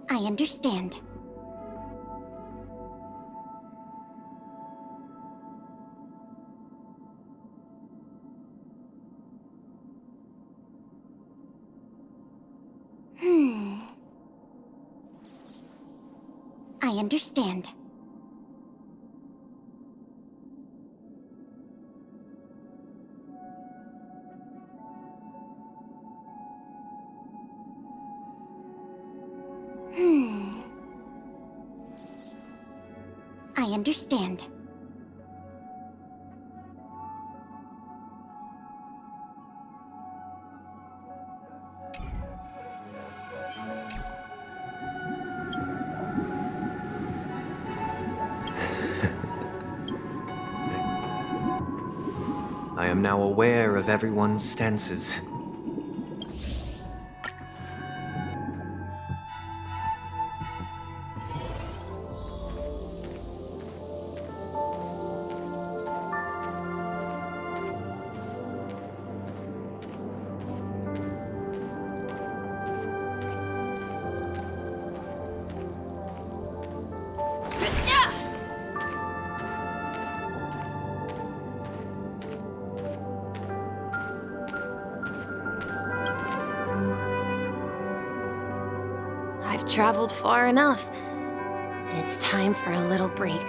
I understand. I understand. I understand. I am now aware of everyone's stances. I've traveled far enough. It's time for a little break.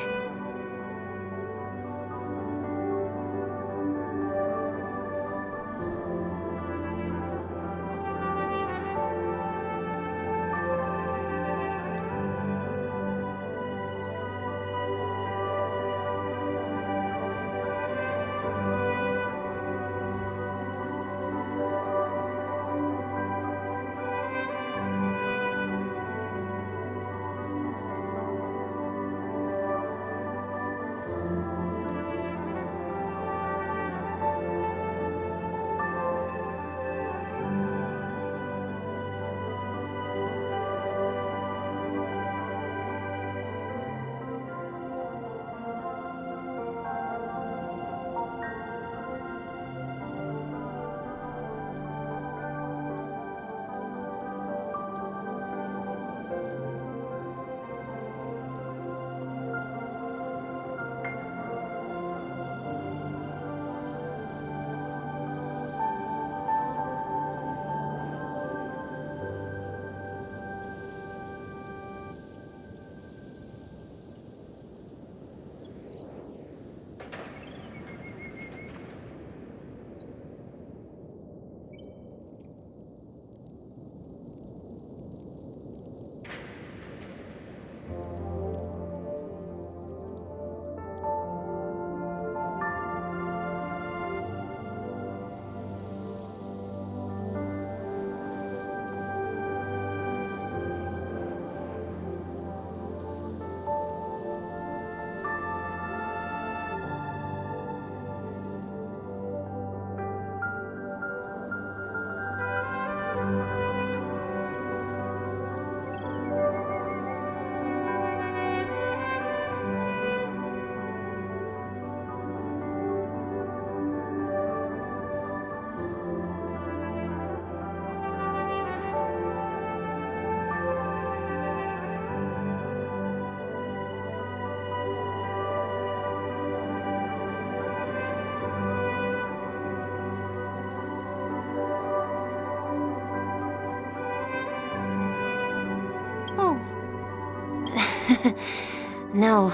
No,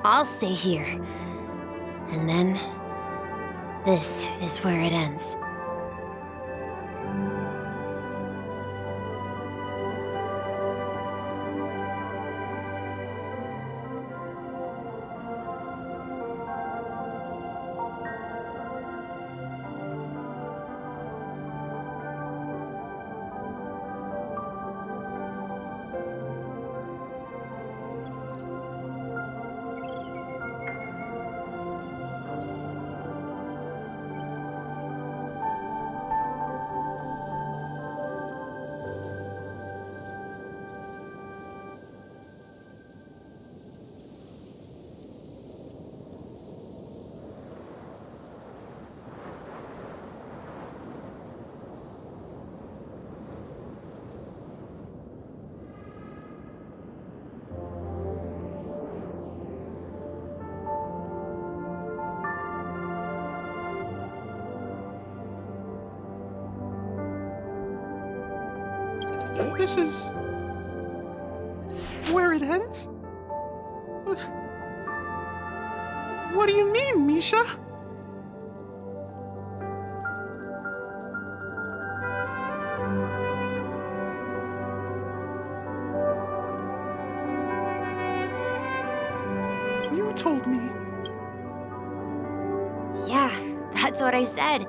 I'll stay here. And then, this is where it ends. This is... where it ends? What do you mean, Misha? You told me. Yeah, that's what I said.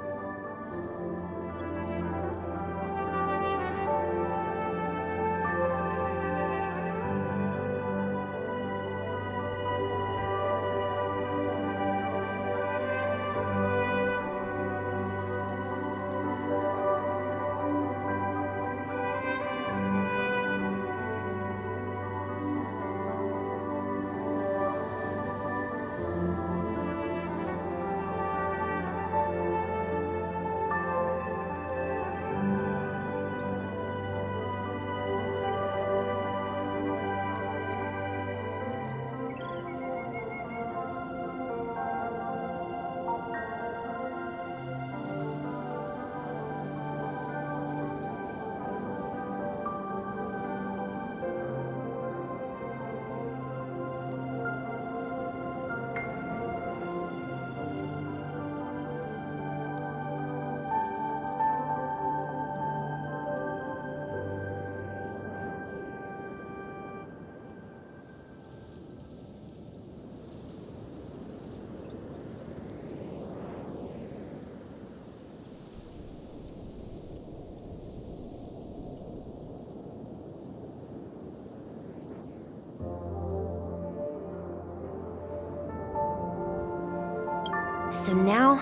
So now,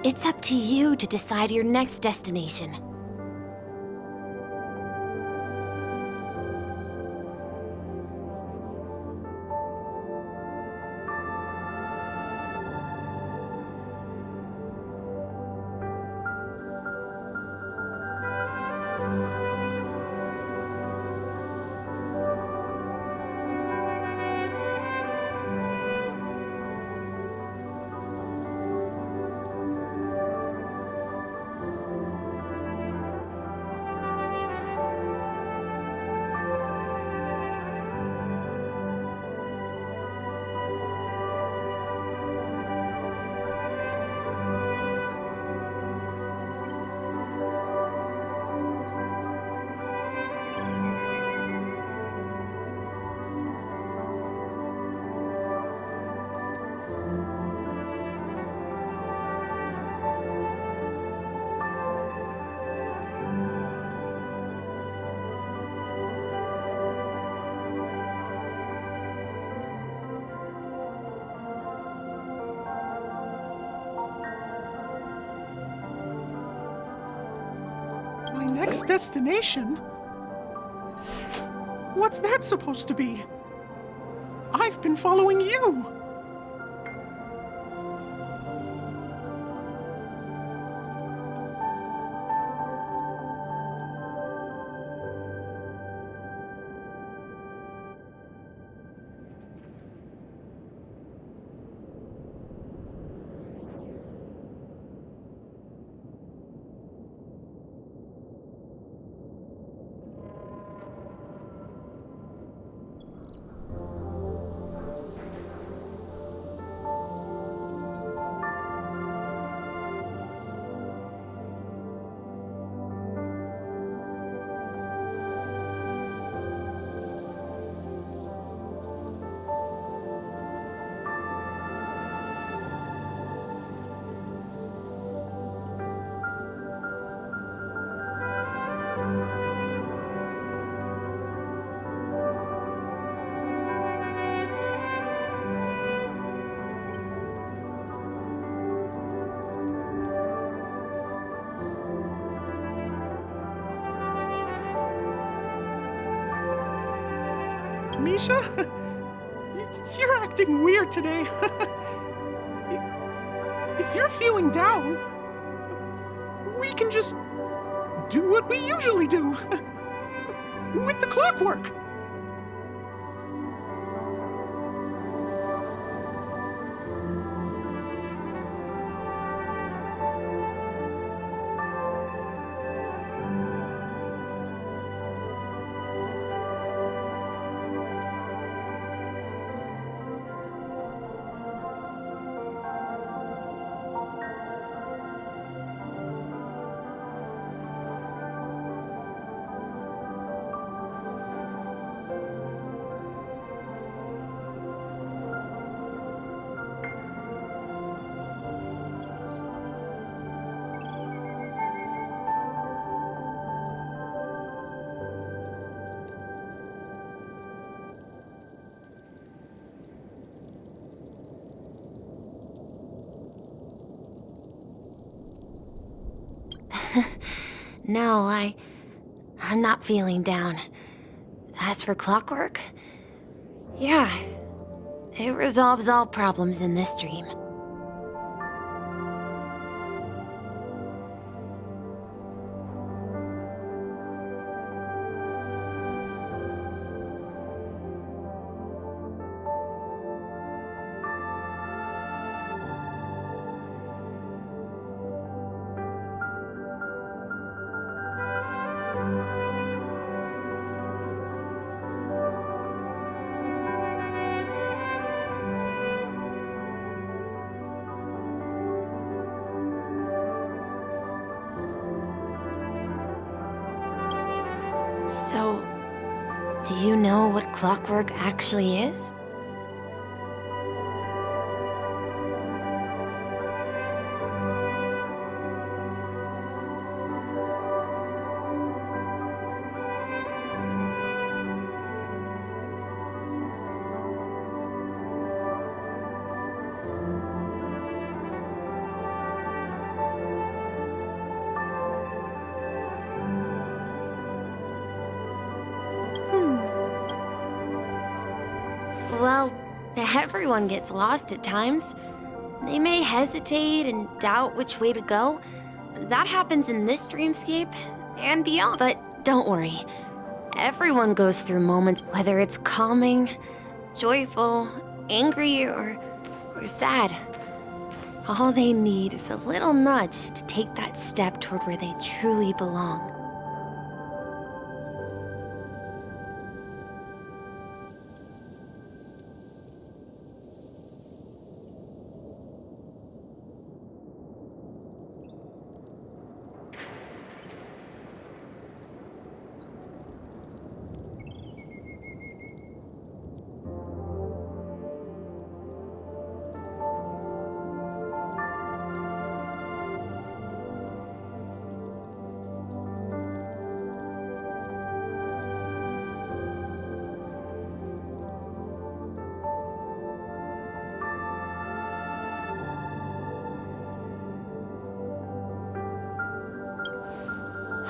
it's up to you to decide your next destination. My next destination? What's that supposed to be? I've been following you! Misha? You're acting weird today. If you're feeling down, we can just do what we usually do. With the clockwork. No, I'm not feeling down. As for clockwork, yeah, it resolves all problems in this dream. So, do you know what clockwork actually is? Well, everyone gets lost at times. They may hesitate and doubt which way to go. That happens in this dreamscape and beyond. But don't worry. Everyone goes through moments, whether it's calming, joyful, angry, or sad. All they need is a little nudge to take that step toward where they truly belong.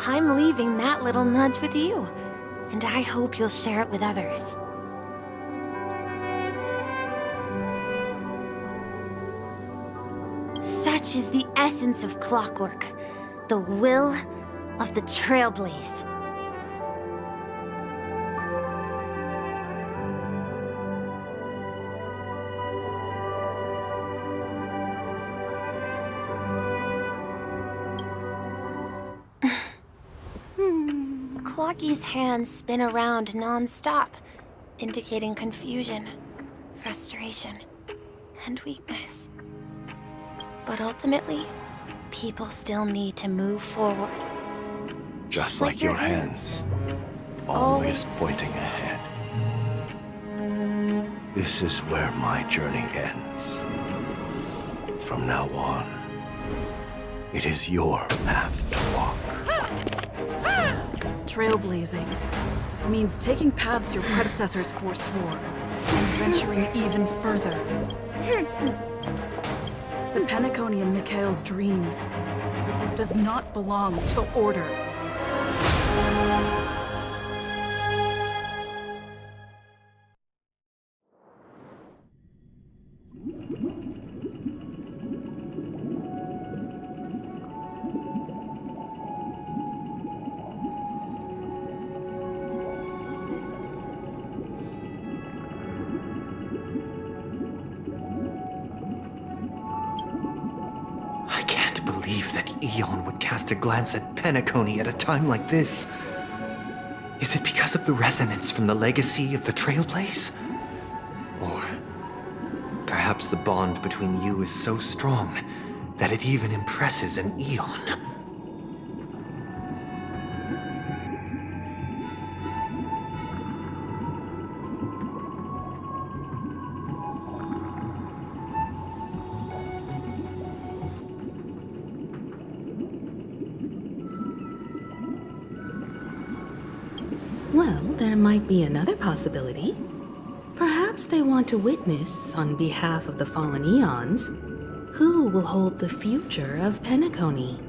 I'm leaving that little nudge with you, and I hope you'll share it with others. Such is the essence of clockwork, the will of the Trailblaze. Clocky's hands spin around non-stop, indicating confusion, frustration, and weakness. But ultimately, people still need to move forward. Just like your hands, always pointing ahead. This is where my journey ends. From now on, it is your path to walk. Trailblazing means taking paths your predecessors forswore and venturing even further. The Penacony and Mikhail's dreams does not belong to order. believe that Eon would cast a glance at Penacony at a time like this. Is it because of the resonance from the legacy of the Trailblaze? Or perhaps the bond between you is so strong that it even impresses an Eon? Well, there might be another possibility. Perhaps they want to witness, on behalf of the fallen Eons, who will hold the future of Penacony.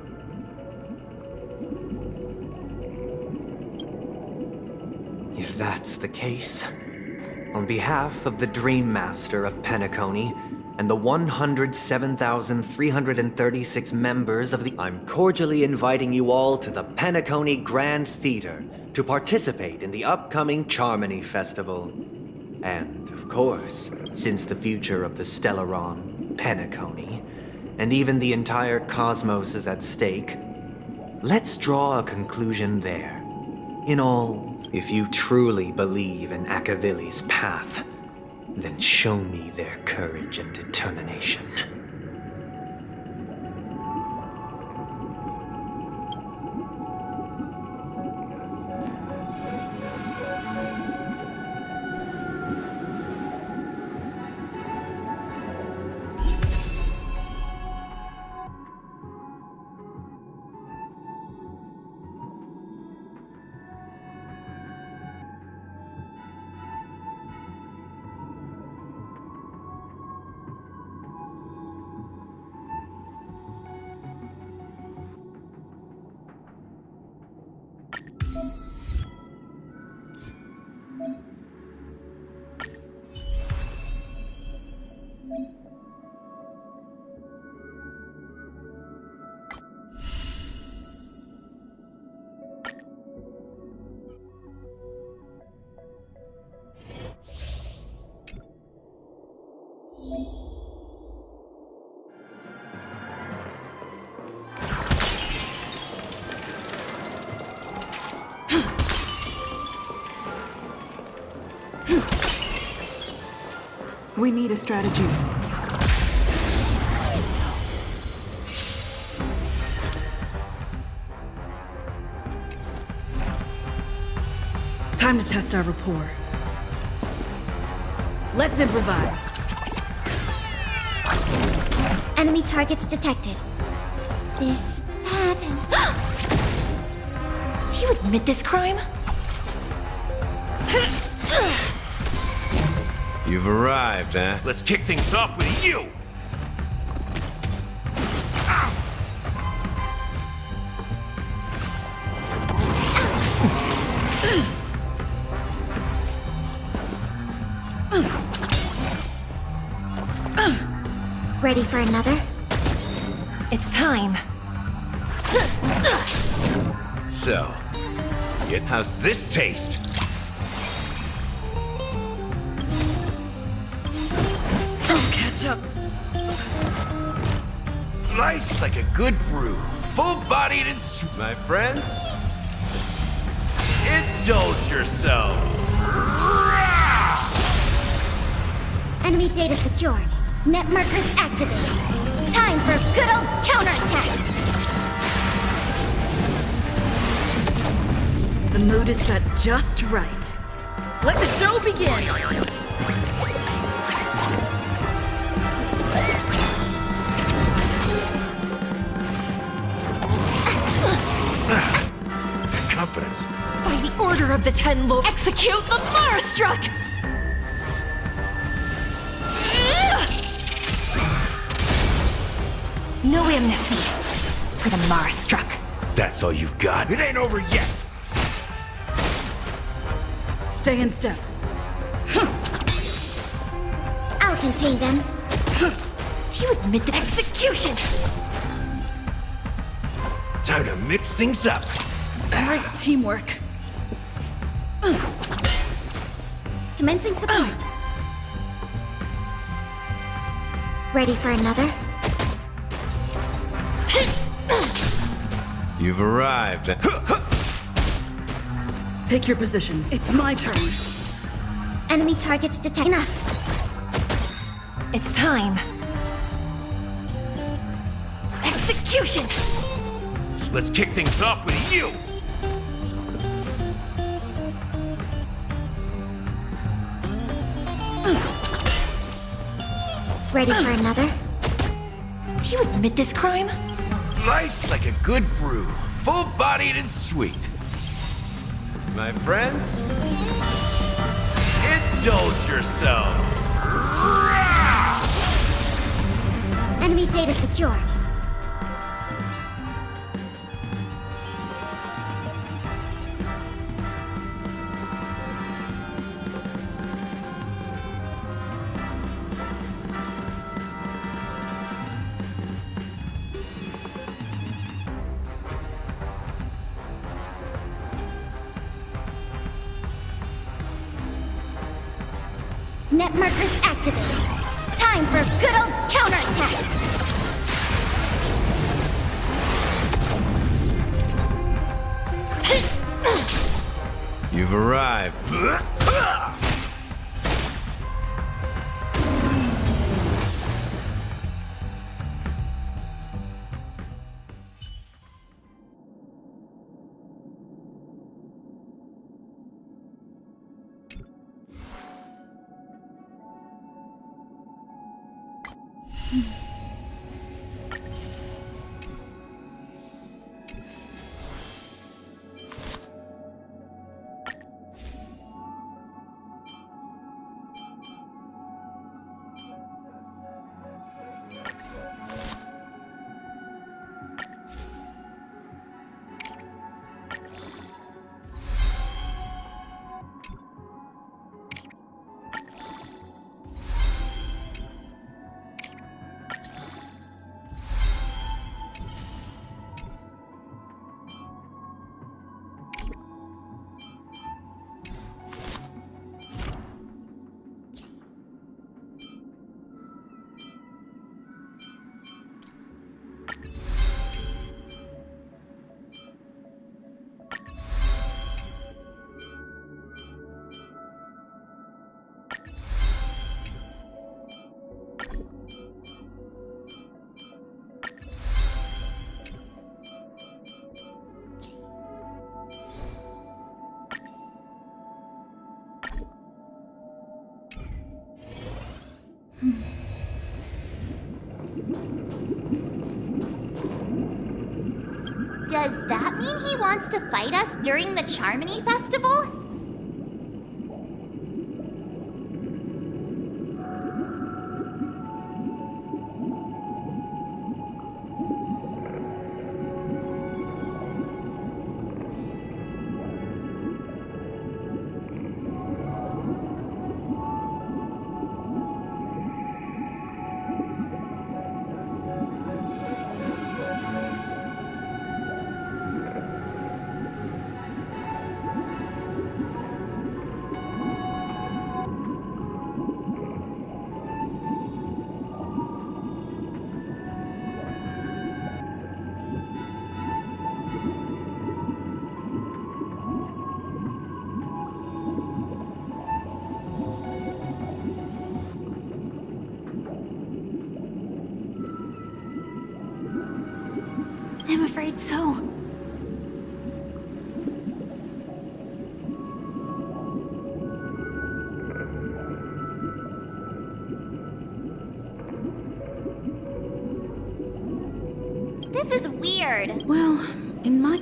If that's the case, on behalf of the Dream Master of Penacony and the 107,336 members of the... I'm cordially inviting you all to the Penacony Grand Theater to participate in the upcoming Charmony Festival. And, of course, since the future of the Stellaron, Penacony, and even the entire cosmos is at stake, let's draw a conclusion there. In all, if you truly believe in Akavili's path, then show me their courage and determination. We need a strategy. Time to test our rapport. Let's improvise. Enemy targets detected. This happened. Do you admit this crime? You've arrived, huh? Let's kick things off with you! Ready for another? It's time. So, how's this taste? Catch up. Nice like a good brew. Full-bodied and my friends, indulge yourself. Enemy data secured. Net markers activated. Time for a good old counterattack! The mood is set just right. Let the show begin! Confidence. By the order of the Ten Lords, execute the Marastruck! No amnesty for the Marastruck. That's all you've got. It ain't over yet. Stay in step. I'll contain them. Do you admit the execution? Time to mix things up. Great teamwork. Commencing support. Ready for another? You've arrived. Take your positions. It's my turn. Enemy targets detect. Enough. It's time. Execution! Let's kick things off with you! Ready for another? Do you admit this crime? Life's like a good brew, full-bodied and sweet. My friends, indulge yourself. Enemy data secured. Net markers activated. Time for a good old counterattack. You've arrived. Does that mean he wants to fight us during the Charmony Festival? I'm afraid so. This is weird. Well,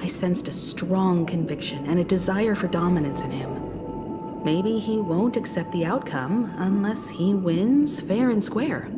I sensed a strong conviction and a desire for dominance in him. Maybe he won't accept the outcome unless he wins fair and square.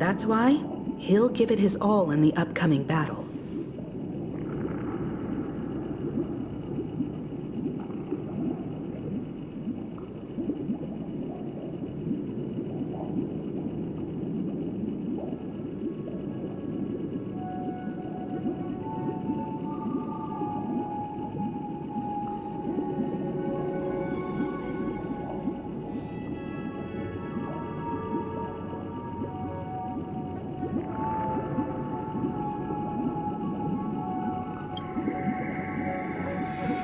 That's why he'll give it his all in the upcoming battle.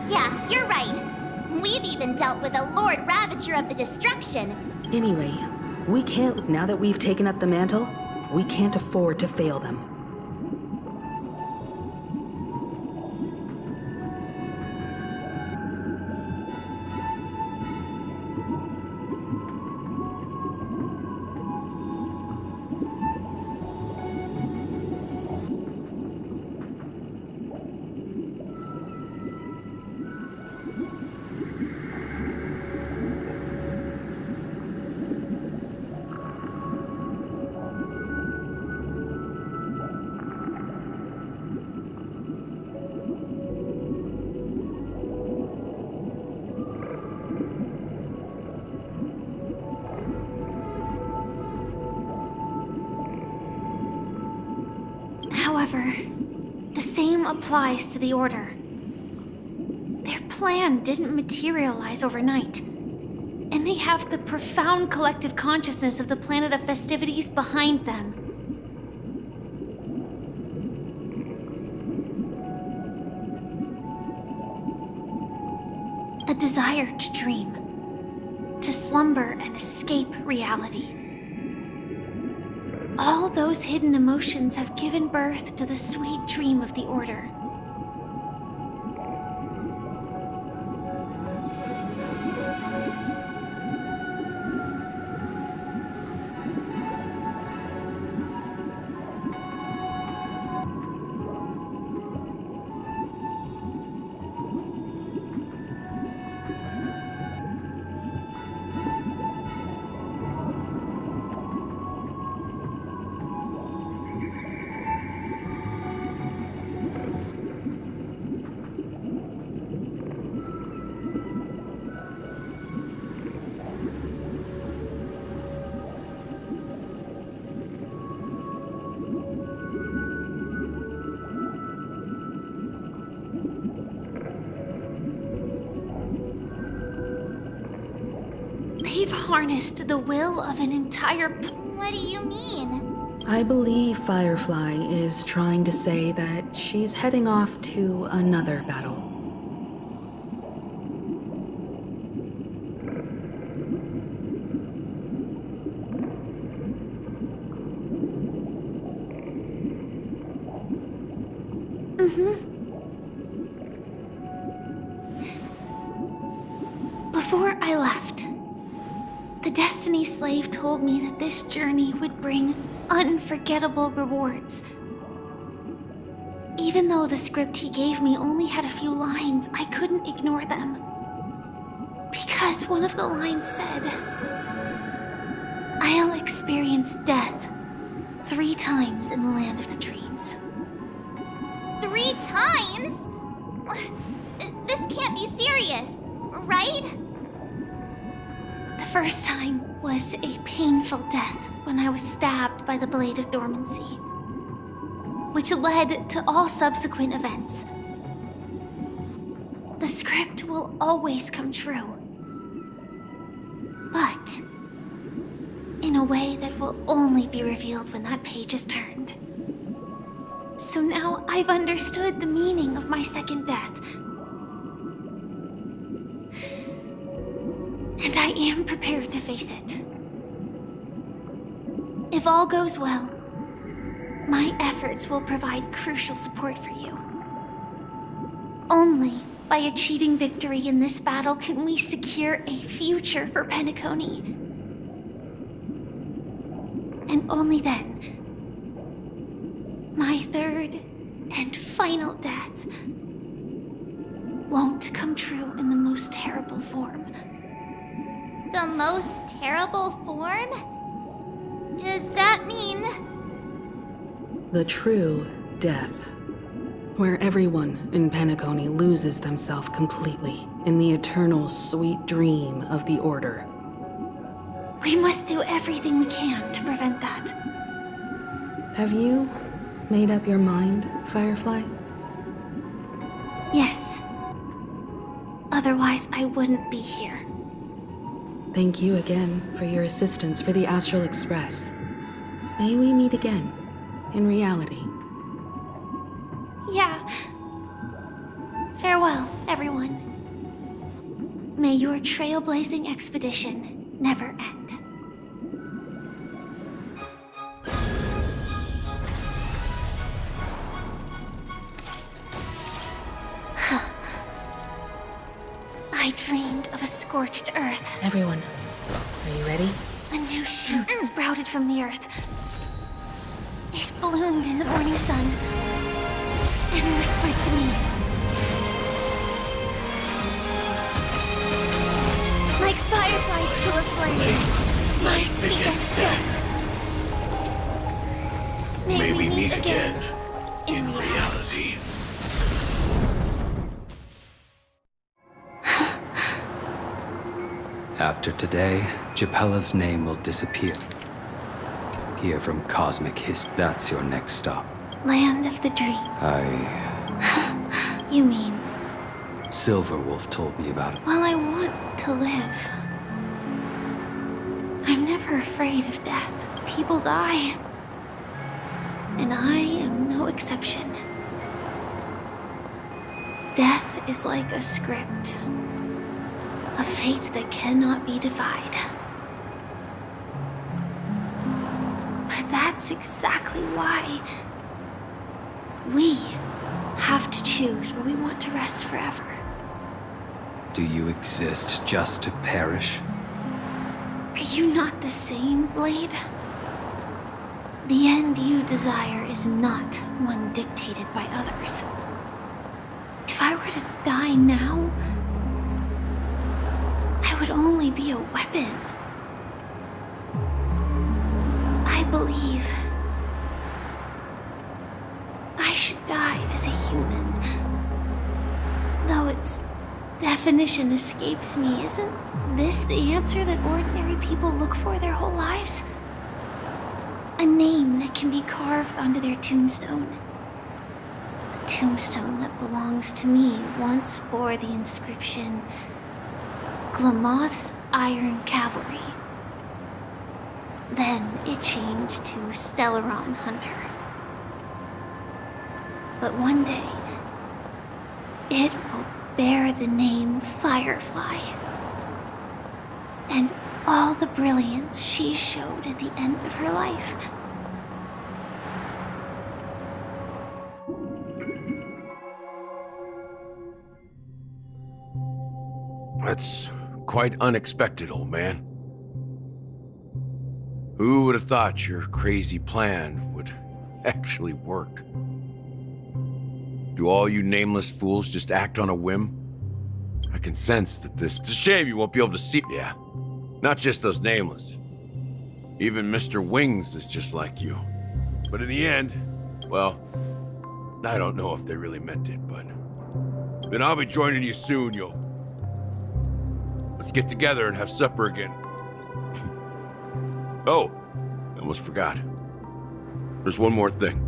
Yeah, you're right. We've even dealt with a Lord Ravager of the Destruction. Anyway, we can't, now that we've taken up the mantle, we can't afford to fail them. However, the same applies to the Order. Their plan didn't materialize overnight, and they have the profound collective consciousness of the planet of festivities behind them. A desire to dream, to slumber and escape reality. All those hidden emotions have given birth to the sweet dream of the Order. They've harnessed the will of an entire What do you mean? I believe Firefly is trying to say that she's heading off to another battle. Before I left, the Destiny Slave told me that this journey would bring unforgettable rewards. Even though the script he gave me only had a few lines, I couldn't ignore them. Because one of the lines said, "I'll experience death 3 times in the land of the dreams." 3 times? This can't be serious, right? The first time was a painful death when I was stabbed by the Blade of Dormancy, which led to all subsequent events. The script will always come true, but in a way that will only be revealed when that page is turned. So now I've understood the meaning of my second death. And I am prepared to face it. If all goes well, my efforts will provide crucial support for you. Only by achieving victory in this battle can we secure a future for Penacony. And only then, my third and final death won't come true in the most terrible form. The most terrible form? Does that mean The true death. Where everyone in Penacony loses themselves completely in the eternal sweet dream of the Order. We must do everything we can to prevent that. Have you made up your mind, Firefly? Yes. Otherwise, I wouldn't be here. Thank you again for your assistance for the Astral Express. May we meet again, in reality. Yeah. Farewell, everyone. May your trailblazing expedition never end. I dreamed of a scorched earth. Everyone, are you ready? A new shoot sprouted from the earth. It bloomed in the morning sun and whispered to me. Like fireflies to a flame, my biggest death. May we meet again in reality. After today, Japella's name will disappear. Hear from Cosmic History. That's your next stop. Land of the Dream. You mean? Silverwolf told me about it. Well, I want to live. I'm never afraid of death. People die. And I am no exception. Death is like a script. A fate that cannot be defied. But that's exactly why we have to choose where we want to rest forever. Do you exist just to perish? Are you not the same, Blade? The end you desire is not one dictated by others. If I were to die now, I would only be a weapon. I believe I should die as a human. Though its definition escapes me, isn't this the answer that ordinary people look for their whole lives? A name that can be carved onto their tombstone. The tombstone that belongs to me once bore the inscription, Glamoth's Iron Cavalry. Then it changed to Stellaron Hunter. But one day, it will bear the name Firefly. And all the brilliance she showed at the end of her life. That's quite unexpected, old man. Who would have thought your crazy plan would actually work? Do all you nameless fools just act on a whim? I can sense that this... It's a shame you won't be able to see... Yeah, not just those nameless. Even Mr. Wings is just like you. But in the end, well, I don't know if they really meant it, but... Then I'll be joining you soon, Let's get together and have supper again. Oh, I almost forgot. There's one more thing.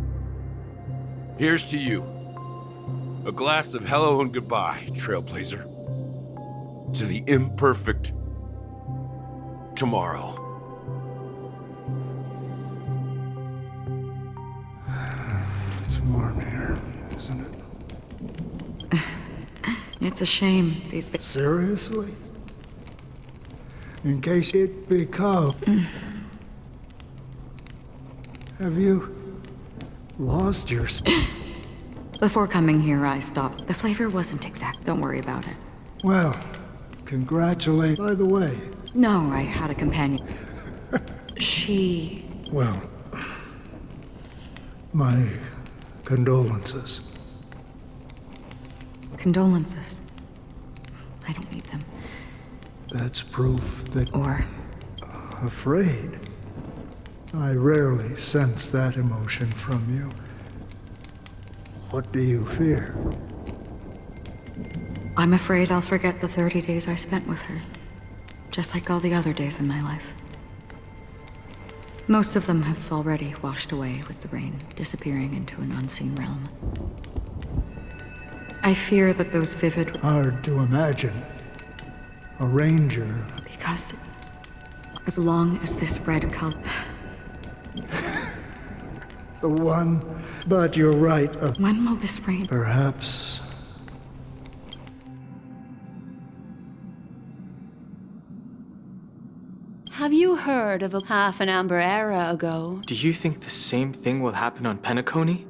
Here's to you. A glass of hello and goodbye, Trailblazer. To the imperfect tomorrow. It's warm here, isn't it? It's a shame these... Seriously? In case it becomes... Have you lost your... Before coming here, I stopped. The flavor wasn't exact. Don't worry about it. Well, congratulate... By the way... No, I had a companion. She... Well... My condolences. Condolences. I don't need them. That's proof that... Or... Afraid? I rarely sense that emotion from you. What do you fear? I'm afraid I'll forget the 30 days I spent with her. Just like all the other days in my life. Most of them have already washed away with the rain, disappearing into an unseen realm. I fear that those vivid... Hard to imagine. A ranger. Because as long as this red color... The one. But you're right. When will this rain... Perhaps. Have you heard of a half an amber era ago? Do you think the same thing will happen on Penacony?